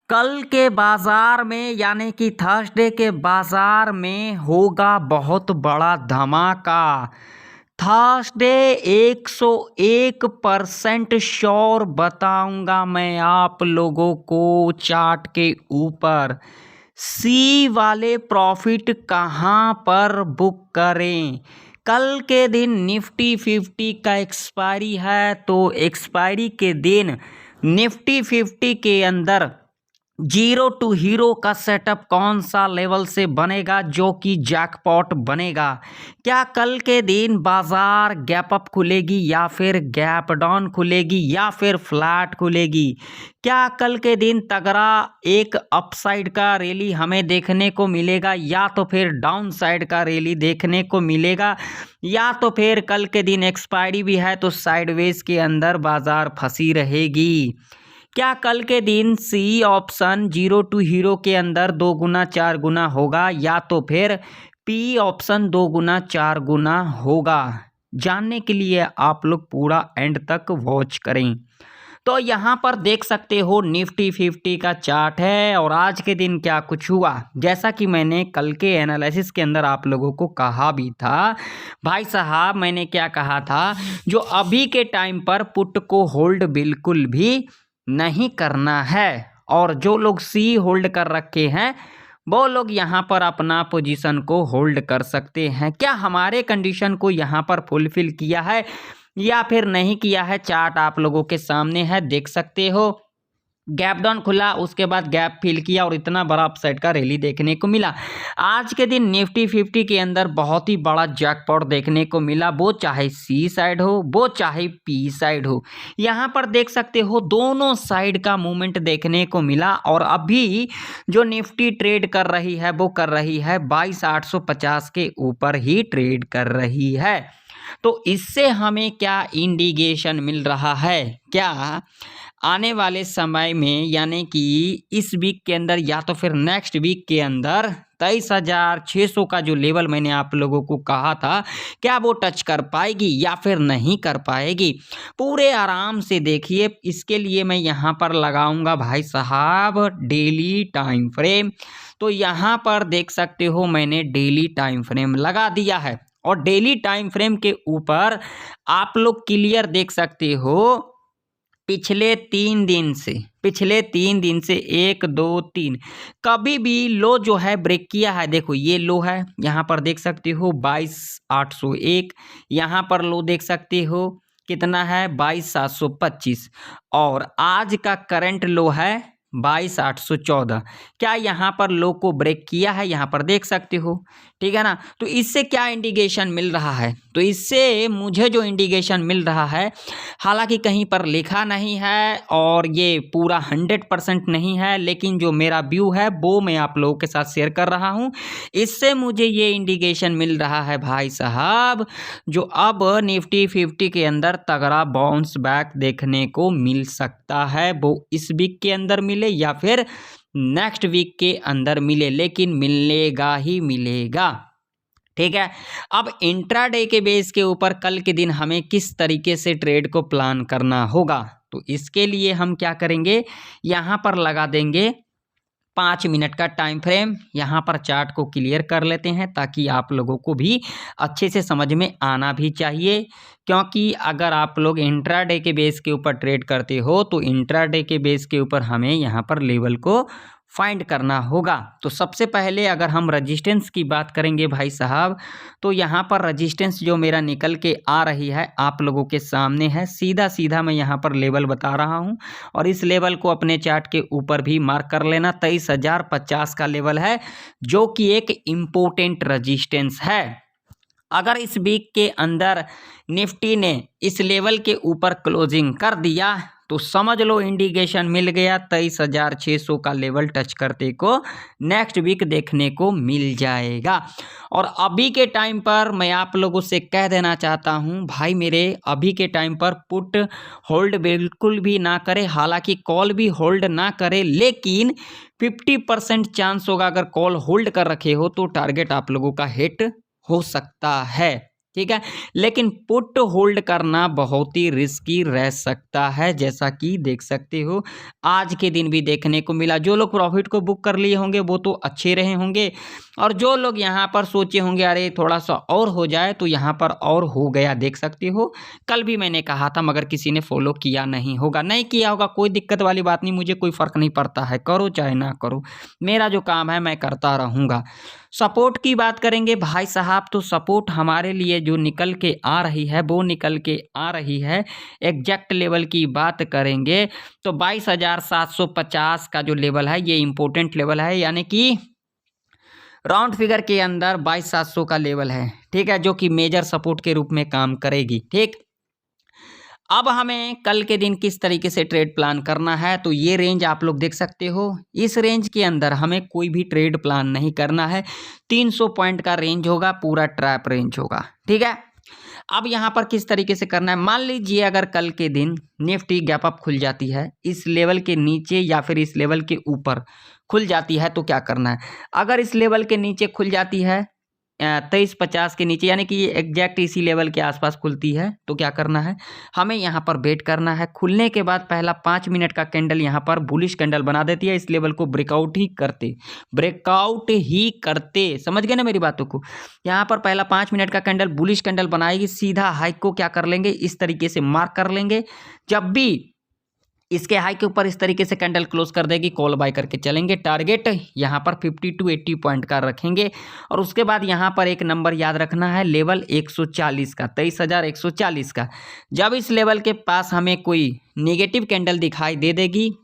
कल के बाजार में यानी कि थर्सडे के बाजार में होगा बहुत बड़ा धमाका। थर्सडे 101% श्योर बताऊंगा मैं आप लोगों को चार्ट के ऊपर सी वाले प्रॉफिट कहां पर बुक करें। कल के दिन निफ्टी 50 का एक्सपायरी है, तो एक्सपायरी के दिन निफ्टी 50 के अंदर जीरो टू हीरो का सेटअप कौन सा लेवल से बनेगा जो कि जैकपॉट बनेगा। क्या कल के दिन बाजार गैप अप खुलेगी या फिर गैप डाउन खुलेगी या फिर फ्लैट खुलेगी। क्या कल के दिन तगड़ा एक अपसाइड का रैली हमें देखने को मिलेगा या तो फिर डाउन साइड का रैली देखने को मिलेगा, या तो फिर कल के दिन एक्सपायरी भी है तो साइडवेज के अंदर बाजार फंसी रहेगी। क्या कल के दिन C option zero to hero के अंदर 2 गुना 4 गुना होगा या तो फिर पी ऑप्शन 2 गुना 4 गुना होगा। जानने के लिए आप लोग पूरा एंड तक वॉच करें। तो यहाँ पर देख सकते हो निफ्टी 50 का चार्ट है और आज के दिन क्या कुछ हुआ। जैसा कि मैंने कल के एनालिसिस के अंदर आप लोगों को कहा भी था भाई साहब, मैंने क्या कहा था, जो अभी के टाइम पर पुट को होल्ड बिल्कुल भी नहीं करना है और जो लोग सी होल्ड कर रखे हैं वो लोग यहाँ पर अपना पोजीशन को होल्ड कर सकते हैं। क्या हमारे कंडीशन को यहाँ पर फुलफिल किया है या फिर नहीं किया है, चार्ट आप लोगों के सामने है, देख सकते हो। गैप डाउन खुला, उसके बाद गैप फिल किया और इतना बड़ा अपसाइड का रैली देखने को मिला। आज के दिन निफ्टी 50 के अंदर बहुत ही बड़ा जैकपॉट देखने को मिला, वो चाहे सी साइड हो वो चाहे पी साइड हो। यहाँ पर देख सकते हो दोनों साइड का मूवमेंट देखने को मिला और अभी जो निफ्टी ट्रेड कर रही है वो कर रही है 22,850 के ऊपर ही ट्रेड कर रही है। तो इससे हमें क्या इंडिकेशन मिल रहा है, क्या आने वाले समय में यानी कि इस वीक के अंदर या तो फिर नेक्स्ट वीक के अंदर 23,600 का जो लेवल मैंने आप लोगों को कहा था, क्या वो टच कर पाएगी या फिर नहीं कर पाएगी। पूरे आराम से देखिए, इसके लिए मैं यहाँ पर लगाऊंगा भाई साहब डेली टाइम फ्रेम। तो यहाँ पर देख सकते हो मैंने डेली टाइम फ्रेम लगा दिया है और डेली टाइम फ्रेम के ऊपर आप लोग क्लियर देख सकते हो पिछले 3 दिन से 1 2 3 कभी भी लो जो है ब्रेक किया है। देखो ये लो है, यहाँ पर देख सकते हो 22,801, यहाँ पर लो देख सकते हो कितना है 22,725 और आज का करंट लो है 22,814। क्या यहाँ पर लो को ब्रेक किया है, यहाँ पर देख सकते हो, ठीक है ना। तो इससे क्या इंडिकेशन मिल रहा है, तो इससे मुझे जो इंडिकेशन मिल रहा है, हालांकि कहीं पर लिखा नहीं है और ये पूरा 100% नहीं है, लेकिन जो मेरा व्यू है वो मैं आप लोगों के साथ शेयर कर रहा हूँ। इससे मुझे ये इंडिकेशन मिल रहा है भाई साहब, जो अब निफ्टी 50 के अंदर तगड़ा बाउंस बैक देखने को मिल सकता है, वो इस वीक के अंदर मिले या फिर नेक्स्ट वीक के अंदर मिले, लेकिन मिलेगा ही मिलेगा, ठीक है। अब इंट्राडे के बेस के ऊपर कल के दिन हमें किस तरीके से ट्रेड को प्लान करना होगा, तो इसके लिए हम क्या करेंगे, यहाँ पर लगा देंगे 5 मिनट का टाइम फ्रेम। यहाँ पर चार्ट को क्लियर कर लेते हैं ताकि आप लोगों को भी अच्छे से समझ में आना भी चाहिए, क्योंकि अगर आप लोग इंट्राडे के बेस के ऊपर ट्रेड करते हो तो इंट्राडे के बेस के ऊपर हमें यहाँ पर लेवल को फाइंड करना होगा। तो सबसे पहले अगर हम रजिस्टेंस की बात करेंगे भाई साहब, तो यहाँ पर रजिस्टेंस जो मेरा निकल के आ रही है आप लोगों के सामने है, सीधा सीधा मैं यहाँ पर लेवल बता रहा हूँ और इस लेवल को अपने चार्ट के ऊपर भी मार्क कर लेना। 23,050 का लेवल है जो कि एक इम्पोर्टेंट रजिस्टेंस है। अगर इस वीक के अंदर निफ्टी ने इस लेवल के ऊपर क्लोजिंग कर दिया तो समझ लो इंडिकेशन मिल गया, 23,600 का लेवल टच करते को नेक्स्ट वीक देखने को मिल जाएगा। और अभी के टाइम पर मैं आप लोगों से कह देना चाहता हूं भाई मेरे, अभी के टाइम पर पुट होल्ड बिल्कुल भी ना करे, हालांकि कॉल भी होल्ड ना करे, लेकिन 50% चांस होगा अगर कॉल होल्ड कर रखे हो तो टारगेट आप लोगों का हिट हो सकता है। ठीक है। लेकिन पुट होल्ड करना बहुत ही रिस्की रह सकता है, जैसा कि देख सकते हो आज के दिन भी देखने को मिला। जो लोग प्रॉफिट को बुक कर लिए होंगे वो तो अच्छे रहे होंगे, और जो लोग यहाँ पर सोचे होंगे अरे थोड़ा सा और हो जाए, तो यहाँ पर और हो गया, देख सकते हो। कल भी मैंने कहा था, मगर किसी ने फॉलो किया नहीं होगा, नहीं किया होगा, कोई दिक्कत वाली बात नहीं, मुझे कोई फ़र्क नहीं पड़ता है, करो चाहे ना करो, मेरा जो काम है मैं करता रहूँगा। सपोर्ट की बात करेंगे भाई साहब, तो सपोर्ट हमारे लिए जो निकल के आ रही है वो निकल के आ रही है, एग्जैक्ट लेवल की बात करेंगे तो 22,750 का जो लेवल है ये इम्पोर्टेंट लेवल है, यानी कि राउंड फिगर के अंदर 22,700 का लेवल है, ठीक है, जो कि मेजर सपोर्ट के रूप में काम करेगी। ठीक, अब हमें कल के दिन किस तरीके से ट्रेड प्लान करना है, तो ये रेंज आप लोग देख सकते हो, इस रेंज के अंदर हमें कोई भी ट्रेड प्लान नहीं करना है। 300 पॉइंट का रेंज होगा, पूरा ट्रैप रेंज होगा, ठीक है। अब यहाँ पर किस तरीके से करना है, मान लीजिए अगर कल के दिन निफ्टी गैप अप खुल जाती है, इस लेवल के नीचे या फिर इस लेवल के ऊपर खुल जाती है, तो क्या करना है। अगर इस लेवल के नीचे खुल जाती है 2350 के नीचे, यानी कि ये एग्जैक्ट इसी लेवल के आसपास खुलती है, तो क्या करना है, हमें यहाँ पर वेट करना है। खुलने के बाद पहला 5 मिनट का कैंडल यहाँ पर बुलिश कैंडल बना देती है, इस लेवल को ब्रेकआउट ही करते, समझ गए ना मेरी बातों को। यहाँ पर पहला 5 मिनट का कैंडल बुलिश कैंडल बनाएगी, सीधा हाइक को क्या कर लेंगे, इस तरीके से मार्क कर लेंगे। जब भी इसके हाई के ऊपर इस तरीके से कैंडल क्लोज कर देगी, कॉल बाय करके चलेंगे। टारगेट यहाँ पर 50 to 80 पॉइंट का रखेंगे, और उसके बाद यहाँ पर एक नंबर याद रखना है, लेवल 140 का, 23,140 का। जब इस लेवल के पास हमें कोई नेगेटिव कैंडल दिखाई दे देगी,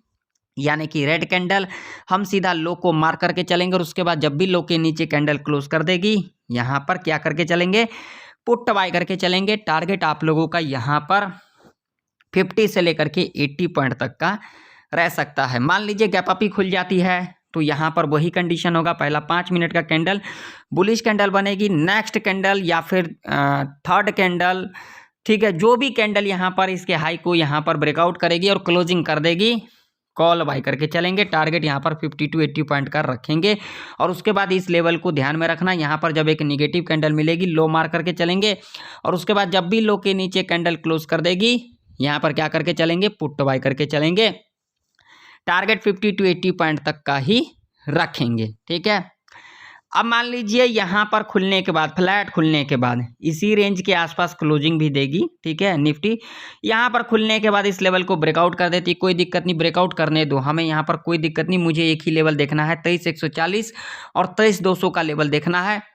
यानी कि रेड कैंडल, हम सीधा लो को मार करके चलेंगे, और उसके बाद जब भी लो के नीचे कैंडल क्लोज कर देगी, यहाँ पर क्या करके चलेंगे, पुट बाय करके चलेंगे। टारगेट आप लोगों का यहाँ पर 50 से लेकर के 80 पॉइंट तक का रह सकता है। मान लीजिए गैप अप ही खुल जाती है, तो यहाँ पर वही कंडीशन होगा, पहला 5 मिनट का कैंडल बुलिश कैंडल बनेगी, नेक्स्ट कैंडल या फिर थर्ड कैंडल, ठीक है, जो भी कैंडल यहाँ पर इसके हाई को यहाँ पर ब्रेकआउट करेगी और क्लोजिंग कर देगी, कॉल बाय करके चलेंगे। टारगेट यहाँ पर 50 to 80 पॉइंट का रखेंगे, और उसके बाद इस लेवल को ध्यान में रखना, यहाँ पर जब एक निगेटिव कैंडल मिलेगी, लो मार करके चलेंगे, और उसके बाद जब भी लो के नीचे कैंडल क्लोज कर देगी, यहाँ पर क्या करके चलेंगे, पुट बाय करके चलेंगे। टारगेट 50 to 80 पॉइंट तक का ही रखेंगे, ठीक है। अब मान लीजिए यहाँ पर खुलने के बाद, फ्लैट खुलने के बाद इसी रेंज के आसपास क्लोजिंग भी देगी, ठीक है, निफ्टी यहाँ पर खुलने के बाद इस लेवल को ब्रेकआउट कर देती, कोई दिक्कत नहीं, ब्रेकआउट करने दो, हमें यहाँ पर कोई दिक्कत नहीं, मुझे एक ही लेवल देखना है, 23,140 और 23,200 का लेवल देखना है।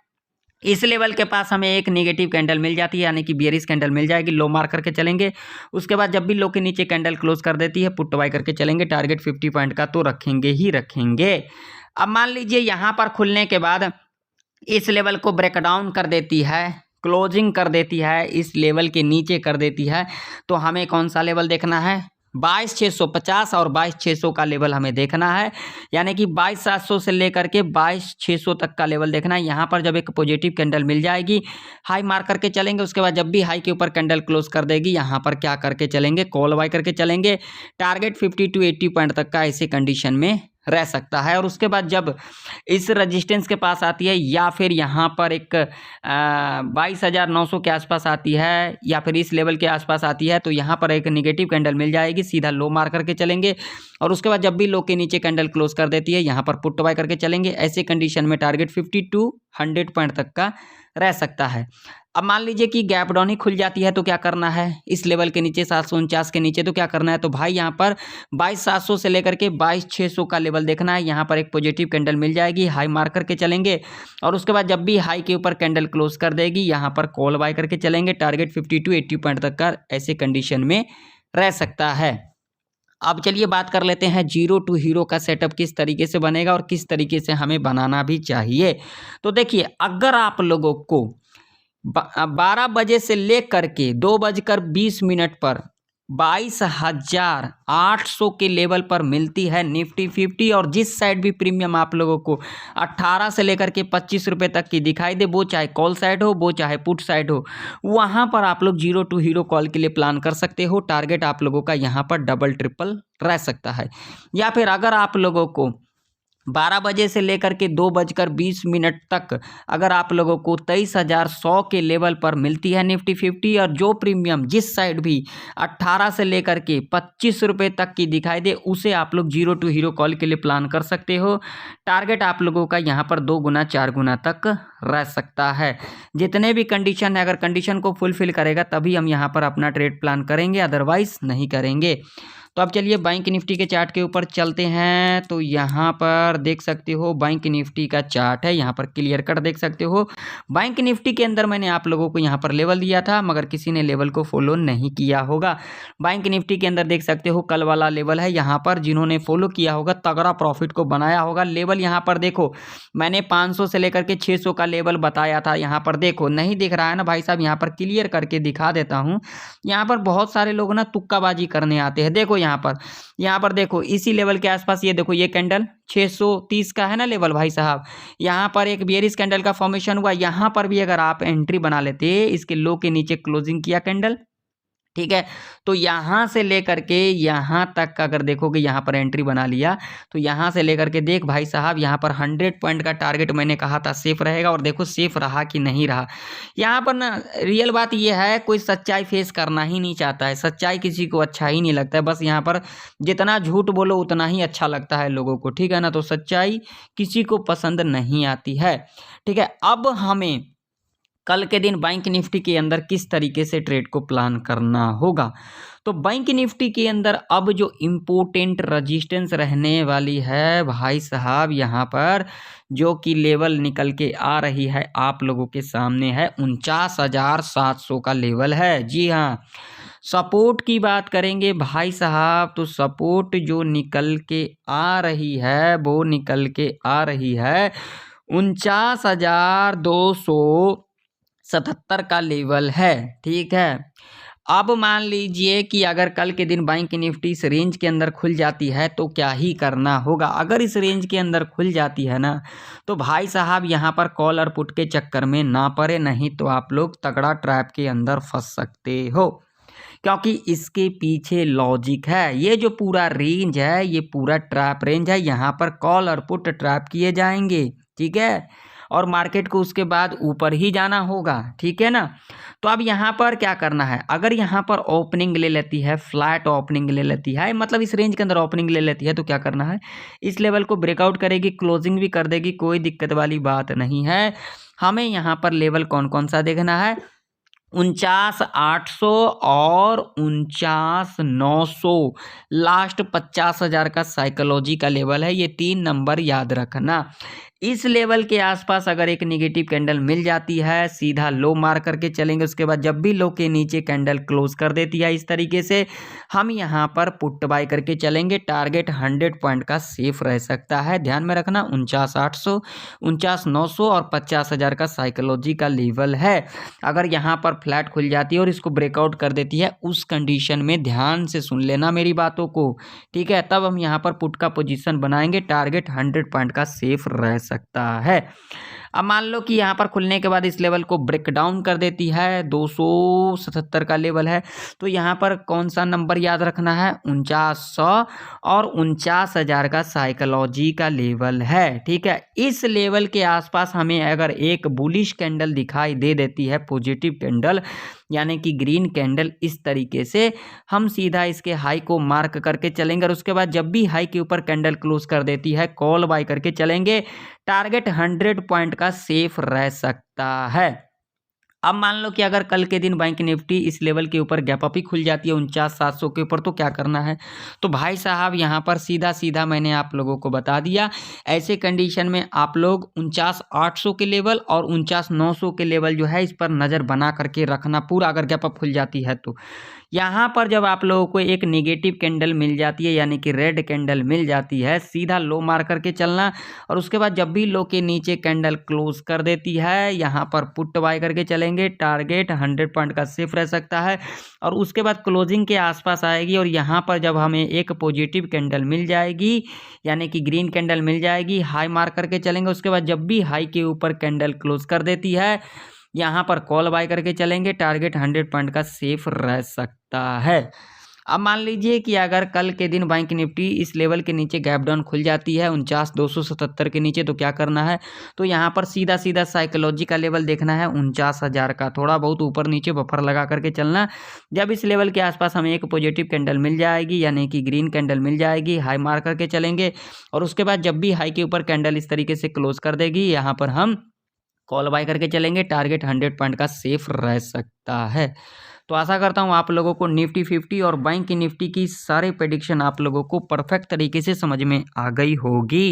इस लेवल के पास हमें एक नेगेटिव कैंडल मिल जाती है, यानी कि बेयरिश कैंडल मिल जाएगी, लो मार करके चलेंगे। उसके बाद जब भी लो के नीचे कैंडल क्लोज कर देती है, पुट बाय करके चलेंगे। टारगेट 50 पॉइंट का तो रखेंगे ही रखेंगे। अब मान लीजिए यहाँ पर खुलने के बाद इस लेवल को ब्रेक डाउन कर देती है, क्लोजिंग कर देती है, इस लेवल के नीचे कर देती है, तो हमें कौन सा लेवल देखना है, 22,650 और 22,600 का लेवल हमें देखना है, यानी कि 22,700 से लेकर के 22,600 तक का लेवल देखना है। यहाँ पर जब एक पॉजिटिव कैंडल मिल जाएगी, हाई मार करके चलेंगे, उसके बाद जब भी हाई के ऊपर कैंडल क्लोज कर देगी, यहाँ पर क्या करके चलेंगे, कॉल बाय करके चलेंगे। टारगेट 50 to 80 पॉइंट तक का ऐसे कंडीशन में रह सकता है। और उसके बाद जब इस रजिस्टेंस के पास आती है, या फिर यहाँ पर एक 22,900 के आसपास आती है, या फिर इस लेवल के आसपास आती है, तो यहाँ पर एक निगेटिव कैंडल मिल जाएगी, सीधा लो मार करके चलेंगे। और उसके बाद जब भी लो के नीचे कैंडल क्लोज कर देती है, यहाँ पर पुट बाय करके चलेंगे। ऐसे कंडीशन में टारगेट 50 to 100 पॉइंट तक का रह सकता है। अब मान लीजिए कि गैप डाउन ही खुल जाती है, तो क्या करना है, इस लेवल के नीचे 749 के नीचे, तो क्या करना है, तो भाई यहाँ पर 22,700 से लेकर के 22,600 का लेवल देखना है। यहाँ पर एक पॉजिटिव कैंडल मिल जाएगी, हाई मार करके चलेंगे, और उसके बाद जब भी हाई के ऊपर कैंडल क्लोज कर देगी, यहाँ पर कॉल बाय करके चलेंगे। टारगेट 50 to 80 पॉइंट तक का ऐसे कंडीशन में रह सकता है। अब चलिए बात कर लेते हैं जीरो टू हीरो का सेटअप किस तरीके से बनेगा और किस तरीके से हमें बनाना भी चाहिए। तो देखिए, अगर आप लोगों को 12 बजे से लेकर के 2:20 पर 22,800 के लेवल पर मिलती है निफ्टी 50, और जिस साइड भी प्रीमियम आप लोगों को 18 से लेकर के 25 रुपये तक की दिखाई दे, वो चाहे कॉल साइड हो, वो चाहे पुट साइड हो, वहाँ पर आप लोग जीरो टू हीरो कॉल के लिए प्लान कर सकते हो। टारगेट आप लोगों का यहाँ पर डबल ट्रिपल रह सकता है। या फिर अगर आप लोगों को 12 बजे से लेकर के 2:20 तक अगर आप लोगों को 23,100 के लेवल पर मिलती है निफ्टी 50, और जो प्रीमियम जिस साइड भी 18 से लेकर के 25 रुपये तक की दिखाई दे उसे आप लोग 0 टू हीरो कॉल के लिए प्लान कर सकते हो। टारगेट आप लोगों का यहाँ पर 2 गुना 4 गुना तक रह सकता है। जितने भी कंडीशन है, अगर कंडीशन को फुलफिल करेगा तभी हम यहाँ पर अपना ट्रेड प्लान करेंगे, अदरवाइज नहीं करेंगे। तो अब चलिए बैंक निफ्टी के चार्ट के ऊपर चलते हैं। तो यहाँ पर देख सकते हो बैंक निफ्टी का चार्ट है, यहाँ पर क्लियर कट देख सकते हो। बैंक निफ्टी के अंदर मैंने आप लोगों को यहाँ पर लेवल दिया था, मगर किसी ने लेवल को फॉलो नहीं किया होगा। बैंक निफ्टी के अंदर देख सकते हो कल वाला लेवल है, यहाँ पर जिन्होंने फॉलो किया होगा तगड़ा प्रॉफिट को बनाया होगा। लेवल यहाँ पर देखो, मैंने 500 से लेकर के 600 का लेवल बताया था, यहाँ पर देखो नहीं दिख रहा है ना भाई साहब, यहाँ पर क्लियर करके दिखा देता हूँ। यहाँ पर बहुत सारे लोग ना तुक्काबाजी करने आते हैं। देखो यहाँ पर देखो इसी लेवल के आसपास, ये देखो ये कैंडल 630 का है ना लेवल भाई साहब। यहाँ पर एक बेयरिश कैंडल का फॉर्मेशन हुआ, यहाँ पर भी अगर आप एंट्री बना लेते, इसके लो के नीचे क्लोजिंग किया कैंडल, ठीक है, तो यहाँ से लेकर के यहाँ तक अगर देखोगे यहाँ पर एंट्री बना लिया, तो यहाँ से लेकर के देख भाई साहब, यहाँ पर 100 पॉइंट का टारगेट मैंने कहा था सेफ रहेगा, और देखो सेफ रहा कि नहीं रहा। यहाँ पर ना रियल बात ये है, कोई सच्चाई फेस करना ही नहीं चाहता है, सच्चाई किसी को अच्छा ही नहीं लगता है। बस यहाँ पर जितना झूठ बोलो उतना ही अच्छा लगता है लोगों को, ठीक है ना। तो सच्चाई किसी को पसंद नहीं आती है, ठीक है। अब हमें कल के दिन बैंक निफ्टी के अंदर किस तरीके से ट्रेड को प्लान करना होगा। तो बैंक निफ्टी के अंदर अब जो इम्पोर्टेंट रजिस्टेंस रहने वाली है भाई साहब, यहाँ पर जो कि लेवल निकल के आ रही है आप लोगों के सामने है 49,700 का लेवल है। जी हाँ, सपोर्ट की बात करेंगे भाई साहब, तो सपोर्ट जो निकल के आ रही है वो निकल के आ रही है 49,277 का लेवल है, ठीक है। अब मान लीजिए कि अगर कल के दिन बैंक निफ्टी इस रेंज के अंदर खुल जाती है तो क्या ही करना होगा। अगर इस रेंज के अंदर खुल जाती है ना, तो भाई साहब यहाँ पर कॉल और पुट के चक्कर में ना पड़े, नहीं तो आप लोग तगड़ा ट्रैप के अंदर फंस सकते हो, क्योंकि इसके पीछे लॉजिक है। ये जो पूरा रेंज है ये पूरा ट्रैप रेंज है, यहाँ पर कॉल और पुट ट्रैप किए जाएंगे, ठीक है, और मार्केट को उसके बाद ऊपर ही जाना होगा, ठीक है ना। तो अब यहाँ पर क्या करना है, अगर यहाँ पर ओपनिंग ले लेती है, फ्लैट ओपनिंग ले लेती है, मतलब इस रेंज के अंदर ओपनिंग ले लेती है, तो क्या करना है, इस लेवल को ब्रेकआउट करेगी, क्लोजिंग भी कर देगी, कोई दिक्कत वाली बात नहीं है। हमें यहाँ पर लेवल कौन कौन सा देखना है, 49,800 और 49,900, लास्ट 50,000 का साइकोलॉजी का लेवल है, ये 3 नंबर याद रखना। इस लेवल के आसपास अगर एक नेगेटिव कैंडल मिल जाती है, सीधा लो मार करके चलेंगे, उसके बाद जब भी लो के नीचे कैंडल क्लोज कर देती है इस तरीके से, हम यहाँ पर पुट बाय करके चलेंगे। टारगेट 100 पॉइंट का सेफ रह सकता है, ध्यान में रखना। 49,800, 49,900 और 50,000 का साइकोलॉजी का लेवल है। अगर यहाँ पर फ्लैट खुल जाती है और इसको ब्रेकआउट कर देती है, उस कंडीशन में ध्यान से सुन लेना मेरी बातों को, ठीक है, तब हम यहाँ पर पुट का पोजीशन बनाएंगे। टारगेट 100 पॉइंट का सेफ रह सकता है। अब मान लो कि यहाँ पर खुलने के बाद इस लेवल को ब्रेक डाउन कर देती है, 277 का लेवल है, तो यहाँ पर कौन सा नंबर याद रखना है, 4900 और 49,000 का साइकोलॉजी का लेवल है, ठीक है। इस लेवल के आसपास हमें अगर एक बुलिश कैंडल दिखाई दे देती है, पॉजिटिव कैंडल यानी कि ग्रीन कैंडल, इस तरीके से हम सीधा इसके हाई को मार्क करके चलेंगे, और उसके बाद जब भी हाई के ऊपर कैंडल क्लोज कर देती है कॉल बाय करके चलेंगे। टारगेट 100 पॉइंट का सेफ रह सकता है। अब मान लो कि अगर कल के दिन बैंक निफ्टी इस लेवल के ऊपर गैप अप ही खुल जाती है 49,700 के ऊपर, तो क्या करना है, तो भाई साहब यहाँ पर सीधा सीधा मैंने आप लोगों को बता दिया। ऐसे कंडीशन में आप लोग 49,800 के लेवल और 49,900 के लेवल जो है इस पर नज़र बना करके रखना पूरा। अगर गैप अप खुल जाती है तो यहाँ पर जब आप लोगों को एक नेगेटिव कैंडल मिल जाती है यानी कि रेड कैंडल मिल जाती है, सीधा लो मार करके चलना, और उसके बाद जब भी लो के नीचे कैंडल क्लोज कर देती है यहाँ पर पुट बाय करके चलेंगे। टारगेट 100 पॉइंट का सेफ रह सकता है, और उसके बाद क्लोजिंग के आसपास आएगी, और यहाँ पर जब हमें एक पॉजिटिव कैंडल मिल जाएगी यानी कि ग्रीन कैंडल मिल जाएगी, हाई मार करके चलेंगे। उसके बाद जब भी हाई के ऊपर कैंडल क्लोज कर देती है यहाँ पर कॉल बाय करके चलेंगे। टारगेट 100 पॉइंट का सेफ रह सकता है। अब मान लीजिए कि अगर कल के दिन बैंक निफ्टी इस लेवल के नीचे गैप डाउन खुल जाती है 49,277 के नीचे, तो क्या करना है, तो यहाँ पर सीधा सीधा साइकोलॉजी का लेवल देखना है 49,000 का, थोड़ा बहुत ऊपर नीचे बफर लगा करके चलना। जब इस लेवल के आसपास हमें एक पॉजिटिव कैंडल मिल जाएगी, यानी कि ग्रीन कैंडल मिल जाएगी, हाई मार करके चलेंगे, और उसके बाद जब भी हाई के ऊपर कैंडल इस तरीके से क्लोज कर देगी, यहाँ पर हम कॉल बाय करके चलेंगे। टारगेट 100 पॉइंट का सेफ रह सकता है। तो आशा करता हूँ आप लोगों को निफ्टी 50 और बैंक निफ्टी की सारे प्रेडिक्शन आप लोगों को परफेक्ट तरीके से समझ में आ गई होगी।